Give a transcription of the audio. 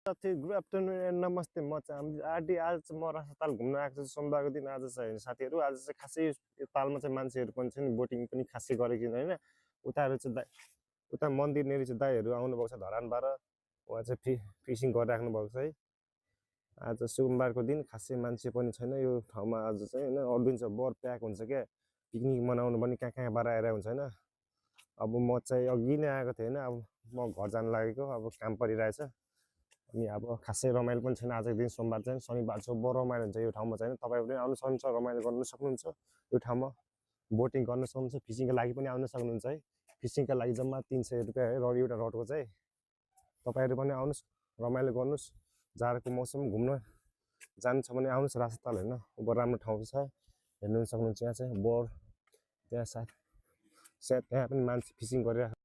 साथी good afternoon and नमस्ते। म चाहिँ आरडी। आज चाहिँ म रासाताल घुम्न आएको छु। सोमबारको दिन आज चाहिँ साथीहरू। आज चाहिँ खासै यो तालमा चाहिँ मान्छेहरू पनि छ नि, बोटिङ पनि खासै गरेको होइन। उताहरू चाहिँ उता मन्दिरनेरि चाहिँ दाइहरू आउनुभएको छ धरानबाट। उहाँ चाहिँ फिसिङ गरिराख्नु भएको छ है। आज सोमबारको दिन खासै मान्छे पनि छैन यो ठाउँमा आज चाहिँ होइन। अरू दिन चाहिँ बर प्याक हुन्छ क्या, पिकनिक मनाउनु पनि कहाँ कहाँबाट आएर हुन्छ होइन। अब म चाहिँ अघि नै आएको थिएँ होइन, अब म घर जानु लागेको, अब काम परिरहेछ। अनि अब खासै रमाइलो पनि छैन आजको दिन। सोमबार चाहिँ शनिबार चाहिँ बरु रमाइलो हुन्छ यो ठाउँमा चाहिँ। तपाईँ पनि आउनु सक्नुहुन्छ, रमाइलो गर्नु सक्नुहुन्छ यो ठाउँमा। बोटिङ गर्न सक्नुहुन्छ, फिसिङको लागि पनि आउन सक्नुहुन्छ है। फिसिङका लागि जम्मा 300 रुपियाँ है एउटा रडको चाहिँ। तपाईँहरू पनि आउनुहोस्, रमाइलो गर्नुहोस्। जाडोको मौसम घुम्न जानु छ भने आउनुहोस् रासाताल होइन। अब राम्रो ठाउँ छ, हेर्नु सक्नुहुन्छ। यहाँ चाहिँ बर त्यहाँ सायद त्यहाँ पनि मान्छे फिसिङ गरिरहेको